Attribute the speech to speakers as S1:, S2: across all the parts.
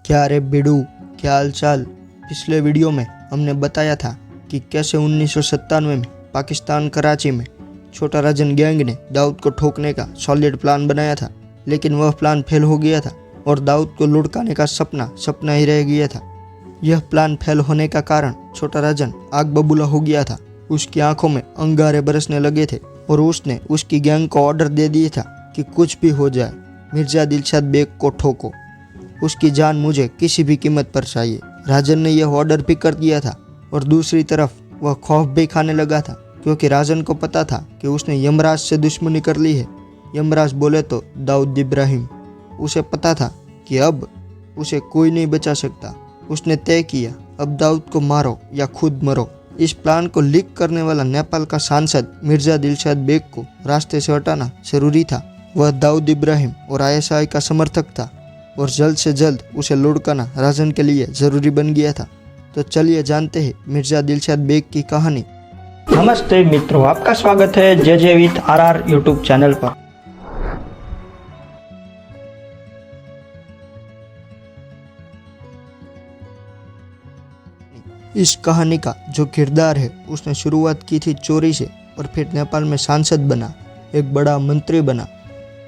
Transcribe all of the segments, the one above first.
S1: क्या रे बिडू, क्या हाल चाल। पिछले वीडियो में हमने बताया था कि कैसे 1997 में पाकिस्तान कराची में छोटा राजन गैंग ने दाऊद को ठोकने का सॉलिड प्लान बनाया था, लेकिन वह प्लान फेल हो गया था और दाऊद को लुढ़काने का सपना ही रह गया था। यह प्लान फेल होने का कारण छोटा राजन आग बबूला हो गया था। उसकी आंखों में अंगारे बरसने लगे थे और उसने उसकी गैंग को ऑर्डर दे दिया था कि कुछ भी हो जाए, मिर्जा दिलशाद बेग को ठोको। उसकी जान मुझे किसी भी कीमत पर चाहिए। राजन ने यह ऑर्डर भी कर दिया था और दूसरी तरफ वह खौफ भी खाने लगा था, क्योंकि राजन को पता था कि उसने यमराज से दुश्मनी कर ली है। यमराज बोले तो दाऊद इब्राहिम। उसे पता था कि अब उसे कोई नहीं बचा सकता। उसने तय किया, अब दाऊद को मारो या खुद मरो। इस प्लान को लीक करने वाला नेपाल का सांसद मिर्जा दिलशाद बेग को रास्ते से हटाना जरूरी था। वह दाऊद इब्राहिम और आईएसआई का समर्थक था और जल्द से जल्द उसे लुढ़काना राजन के लिए जरूरी बन गया था। तो चलिए जानते हैं मिर्जा दिलशाद बेग की कहानी।
S2: नमस्ते मित्रों, आपका स्वागत है जे विथ आर यूट्यूब चैनल पर।
S1: इस कहानी का जो किरदार है उसने शुरुआत की थी चोरी से और फिर नेपाल में सांसद बना, एक बड़ा मंत्री बना।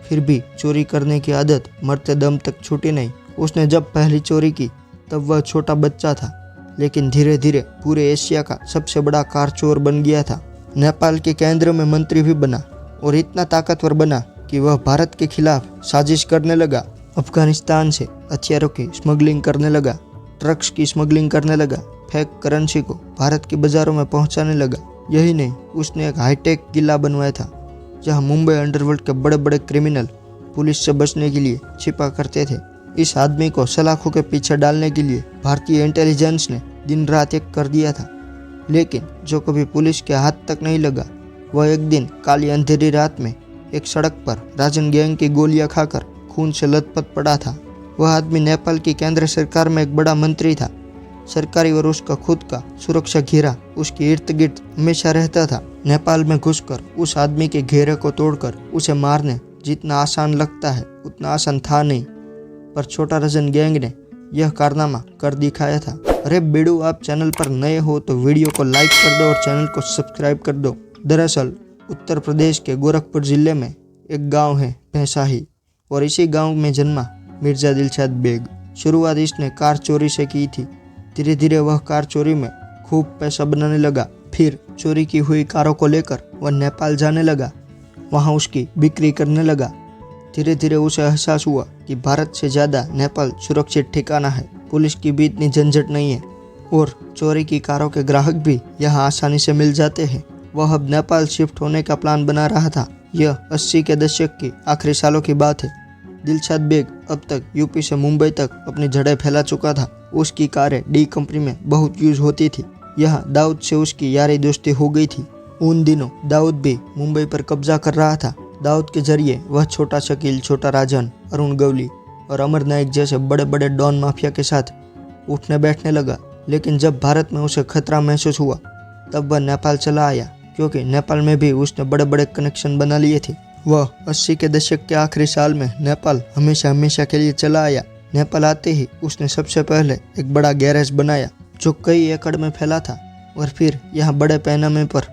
S1: फिर भी चोरी करने की आदत मरते दम तक छूटी नहीं। उसने जब पहली चोरी की तब वह छोटा बच्चा था, लेकिन धीरे धीरे पूरे एशिया का सबसे बड़ा कार चोर बन गया था। नेपाल के केंद्र में मंत्री भी बना और इतना ताकतवर बना कि वह भारत के खिलाफ साजिश करने लगा। अफगानिस्तान से हथियारों की स्मगलिंग करने लगा, ड्रग्स की स्मगलिंग करने लगा, फेक करेंसी को भारत के बाजारों में पहुंचाने लगा। यही नहीं, उसने एक हाईटेक किला बनवाया था जहां मुंबई अंडरवर्ल्ड के बड़े बड़े क्रिमिनल पुलिस से बचने के लिए छिपा करते थे। इस आदमी को सलाखों के पीछे डालने के लिए भारतीय इंटेलिजेंस ने दिन रात एक कर दिया था, लेकिन जो कभी पुलिस के हाथ तक नहीं लगा। वह एक दिन काली अंधेरी रात में एक सड़क पर राजन गैंग की गोलियां खाकर खून से लथपथ पड़ा था। वह आदमी नेपाल की केंद्र सरकार में एक बड़ा मंत्री था। सरकारी और उसका खुद का सुरक्षा घेरा उसके इर्द गिर्द हमेशा रहता था। नेपाल में घुसकर उस आदमी के घेरे को तोड़कर उसे मारने जितना आसान लगता है उतना आसान था नहीं, पर छोटा राजन गैंग ने यह कारनामा कर दिखाया था। अरे बेडू, आप चैनल पर नए हो तो वीडियो को लाइक कर दो और चैनल को सब्सक्राइब कर दो। दरअसल उत्तर प्रदेश के गोरखपुर जिले में एक गाँव है भैंसाही, और इसी गाँव में जन्मा मिर्जा दिलशाद बेग। शुरुआत इसने कार चोरी से की थी। धीरे धीरे वह कार चोरी में खूब पैसा बनाने लगा। फिर चोरी की हुई कारों को लेकर वह नेपाल जाने लगा, वहां उसकी बिक्री करने लगा। धीरे धीरे उसे एहसास हुआ कि भारत से ज़्यादा नेपाल सुरक्षित ठिकाना है, पुलिस की भी इतनी झंझट नहीं है और चोरी की कारों के ग्राहक भी यहाँ आसानी से मिल जाते हैं। वह अब नेपाल शिफ्ट होने का प्लान बना रहा था। यह 80 के दशक के आखिरी सालों की बात है। दिलशाद बेग अब तक यूपी से मुंबई तक अपनी जड़ें फैला चुका था। उसकी कारें डी कंपनी में बहुत यूज होती थी। यहाँ दाऊद से उसकी यारी दोस्ती हो गई थी। उन दिनों दाऊद भी मुंबई पर कब्जा कर रहा था। दाऊद के जरिए वह छोटा शकील, छोटा राजन, अरुण गवली और अमर नायक जैसे बड़े बड़े डॉन माफिया के साथ उठने बैठने लगा। लेकिन जब भारत में उसे खतरा महसूस हुआ तब वह नेपाल चला आया, क्योंकि नेपाल में भी उसने बड़े बड़े कनेक्शन बना लिए थे। वह 80 के दशक के आखिरी साल में नेपाल हमेशा के लिए चला आया। नेपाल आते ही उसने सबसे पहले एक बड़ा गैरेज बनाया जो कई एकड़ में फैला था, और फिर यहाँ बड़े पैमाने पर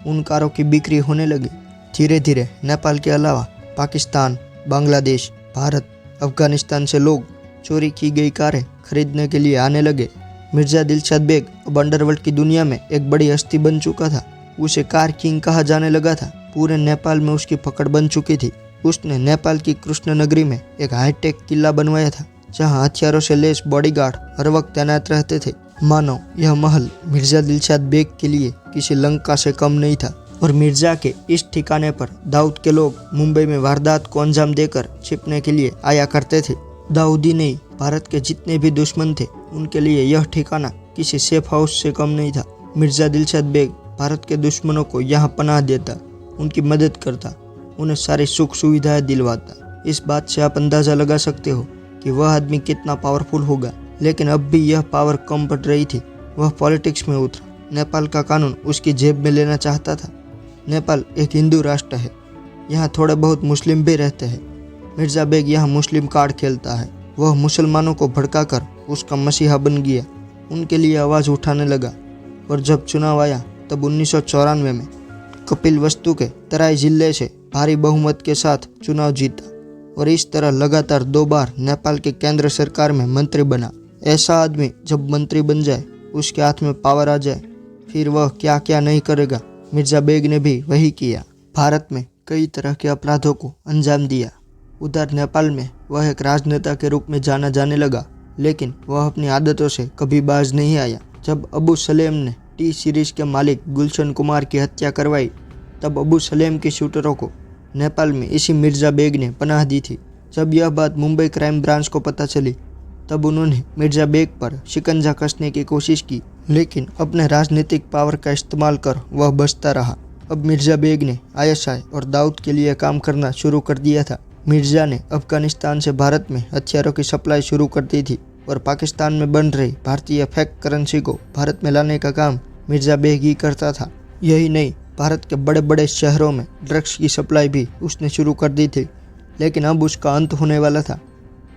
S1: उन कारों की बिक्री होने लगी। धीरे धीरे नेपाल के अलावा पाकिस्तान, बांग्लादेश, भारत, अफगानिस्तान से लोग चोरी की गई कारें खरीदने के लिए आने लगे। मिर्जा दिलशाद बेग अब अंडरवर्ल्ड की दुनिया में एक बड़ी हस्ती बन चुका था। उसे कार किंग कहा जाने लगा था। पूरे नेपाल में उसकी पकड़ बन चुकी थी। उसने नेपाल की कृष्ण नगरी में एक हाईटेक किला बनवाया था, जहां हथियारों से लैस बॉडीगार्ड हर वक्त तैनात रहते थे। मानो यह महल मिर्जा दिलशाद बेग के लिए किसी लंका से कम नहीं था। और मिर्जा के इस ठिकाने पर दाऊद के लोग मुंबई में वारदात को अंजाम देकर छिपने के लिए आया करते थे। दाऊद ही नहीं, भारत के जितने भी दुश्मन थे उनके लिए यह ठिकाना किसी सेफ हाउस से कम नहीं था। मिर्जा दिलशाद बेग भारत के दुश्मनों को यहाँ पनाह देता, उनकी मदद करता, उन्हें सारी सुख सुविधाएं दिलवाता। इस बात से आप अंदाज़ा लगा सकते हो कि वह आदमी कितना पावरफुल होगा। लेकिन अब भी यह पावर कम पड़ रही थी। वह पॉलिटिक्स में उतरा। नेपाल का कानून उसकी जेब में लेना चाहता था। नेपाल एक हिंदू राष्ट्र है, यहाँ थोड़े बहुत मुस्लिम भी रहते हैं। मिर्जा बेग यहाँ मुस्लिम कार्ड खेलता है। वह मुसलमानों को भड़काकर उसका मसीहा बन गया, उनके लिए आवाज़ उठाने लगा। और जब चुनाव आया तब 1994 में कपिल वस्तु के तराई जिले से भारी बहुमत के साथ चुनाव जीता और इस तरह लगातार 2 बार नेपाल की केंद्र सरकार में मंत्री बना। ऐसा आदमी जब मंत्री बन जाए, उसके हाथ में पावर आ जाए, फिर वह क्या क्या नहीं करेगा। मिर्जा बेग ने भी वही किया। भारत में कई तरह के अपराधों को अंजाम दिया। उधर नेपाल में वह एक राजनेता के रूप में जाना जाने लगा, लेकिन वह अपनी आदतों से कभी बाज नहीं आया। जब अबू सलेम ने टी सीरीज के मालिक गुलशन कुमार की हत्या करवाई, तब अबू सलेम के शूटरों को नेपाल में इसी मिर्जा बेग ने पनाह दी थी। जब यह बात मुंबई क्राइम ब्रांच को पता चली, तब उन्होंने मिर्जा बेग पर शिकंजा कसने की कोशिश की, लेकिन अपने राजनीतिक पावर का इस्तेमाल कर वह बचता रहा। अब मिर्जा बेग ने आईएसआई और दाऊद के लिए काम करना शुरू कर दिया था। मिर्जा ने अफगानिस्तान से भारत में हथियारों की सप्लाई शुरू कर दी थी और पाकिस्तान में बन रही भारतीय फेक करेंसी को भारत में लाने का काम मिर्जा बेग ही करता था। यही नहीं, भारत के बड़े बड़े शहरों में ड्रग्स की सप्लाई भी उसने शुरू कर दी थी। लेकिन अब उसका अंत होने वाला था।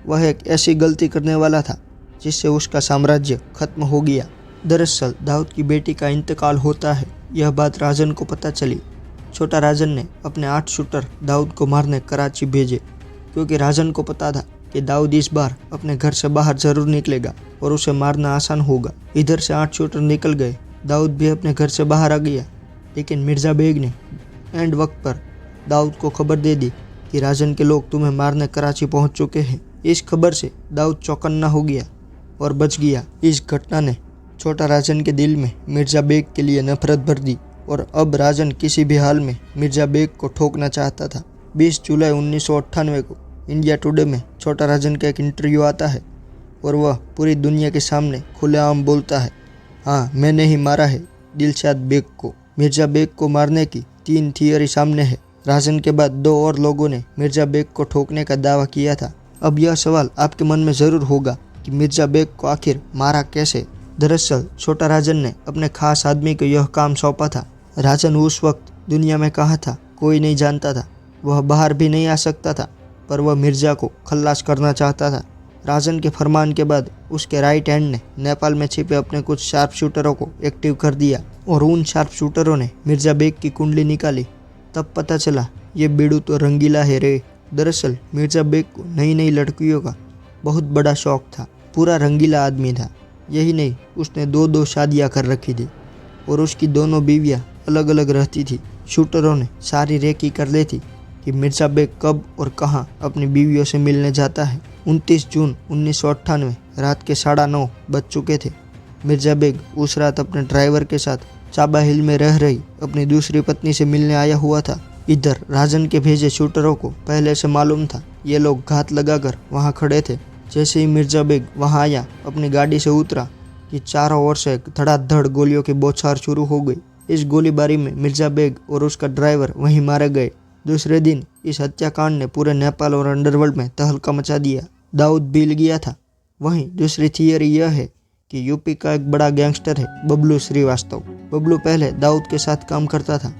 S1: वह एक ऐसी गलती करने वाला था जिससे उसका साम्राज्य खत्म हो गया। दरअसल दाऊद की बेटी का इंतकाल होता है। यह बात राजन को पता चली। छोटा राजन ने अपने 8 शूटर दाऊद को मारने कराची भेजे, क्योंकि राजन को पता था कि दाऊद इस बार अपने घर से बाहर जरूर निकलेगा और उसे मारना आसान होगा। इधर से 8 शूटर निकल गए। दाऊद भी अपने घर से बाहर आ गया, लेकिन मिर्जा बेग ने एंड वक्त पर दाऊद को खबर दे दी कि राजन के लोग तुम्हें मारने कराची पहुंच चुके हैं। इस खबर से दाऊद चौकन्ना हो गया और बच गया। इस घटना ने छोटा राजन के दिल में मिर्जा बेग के लिए नफरत भर दी और अब राजन किसी भी हाल में मिर्जा बेग को ठोकना चाहता था। 20 जुलाई 1998 को इंडिया टुडे में छोटा राजन का एक इंटरव्यू आता है और वह पूरी दुनिया के सामने खुलेआम बोलता है, हाँ, मैंने ही मारा है दिलशाद बेग को। मिर्जा बेग को मारने की 3 थियरी सामने है। राजन के बाद 2 और लोगों ने मिर्जा बेग को ठोकने का दावा किया था। अब यह सवाल आपके मन में ज़रूर होगा कि मिर्जा बेग को आखिर मारा कैसे। दरअसल छोटा राजन ने अपने खास आदमी को यह काम सौंपा था। राजन उस वक्त दुनिया में कहाँ था कोई नहीं जानता था। वह बाहर भी नहीं आ सकता था, पर वह मिर्जा को खल्लास करना चाहता था। राजन के फरमान के बाद उसके राइट हैंड ने नेपाल में छिपे अपने कुछ शार्प शूटरों को एक्टिव कर दिया और उन शार्प शूटरों ने मिर्जा बेग की कुंडली निकाली। तब पता चला ये बेड़ू तो रंगीला है रे। दरअसल मिर्जा बेग को नई नई लड़कियों का बहुत बड़ा शौक था। पूरा रंगीला आदमी था। यही नहीं, उसने 2 शादियां कर रखी थी और उसकी दोनों बीवियां अलग अलग रहती थी। शूटरों ने सारी रेकी कर ली थी कि मिर्जा बेग कब और कहां अपनी बीवियों से मिलने जाता है। 29 जून 1998 रात के 9:30 बज चुके थे। मिर्जा बेग उस रात अपने ड्राइवर के साथ चाबा हिल में रह रही अपनी दूसरी पत्नी से मिलने आया हुआ था। इधर राजन के भेजे शूटरों को पहले से मालूम था ये लोग घात लगाकर वहां खड़े थे। जैसे ही मिर्जा बेग वहां आया, अपनी गाड़ी से उतरा कि चारों ओर से धड़ाधड़ गोलियों की बौछार शुरू हो गई। इस गोलीबारी में मिर्जा बेग और उसका ड्राइवर वहीं मारे गए। दूसरे दिन इस हत्याकांड ने पूरे नेपाल और अंडरवर्ल्ड में तहलका मचा दिया। दाऊद बिल गया था। वहीं दूसरी थियरी यह है कि यूपी का एक बड़ा गैंगस्टर है बबलू श्रीवास्तव। बबलू पहले दाऊद के साथ काम करता था।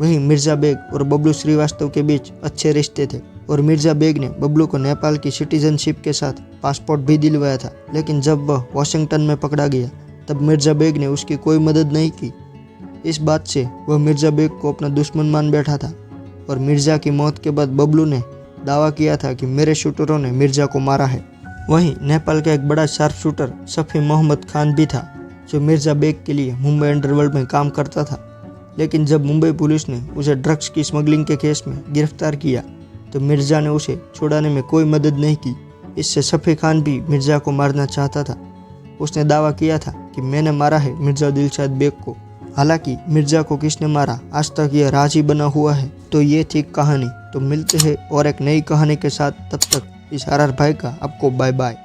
S1: वहीं मिर्जा बेग और बबलू श्रीवास्तव के बीच अच्छे रिश्ते थे और मिर्जा बेग ने बबलू को नेपाल की सिटीजनशिप के साथ पासपोर्ट भी दिलवाया था। लेकिन जब वह वाशिंगटन में पकड़ा गया, तब मिर्जा बेग ने उसकी कोई मदद नहीं की। इस बात से वह मिर्जा बेग को अपना दुश्मन मान बैठा था और मिर्जा की मौत के बाद बबलू ने दावा किया था कि मेरे शूटरों ने मिर्जा को मारा है। वहीं नेपाल का एक बड़ा शार्प शूटर सफ़ी मोहम्मद खान भी था, जो मिर्जा बेग के लिए मुंबई अंडरवर्ल्ड में काम करता था। लेकिन जब मुंबई पुलिस ने उसे ड्रग्स की स्मगलिंग के केस में गिरफ्तार किया, तो मिर्जा ने उसे छुड़ाने में कोई मदद नहीं की। इससे सफ़ी खान भी मिर्जा को मारना चाहता था। उसने दावा किया था कि मैंने मारा है मिर्जा दिलशाद बेग को। हालांकि मिर्जा को किसने मारा आज तक यह राज ही बना हुआ है। तो ये थी कहानी। तो मिलते हैं और एक नई कहानी के साथ। तब तक इस आर भाई का आपको बाय बाय।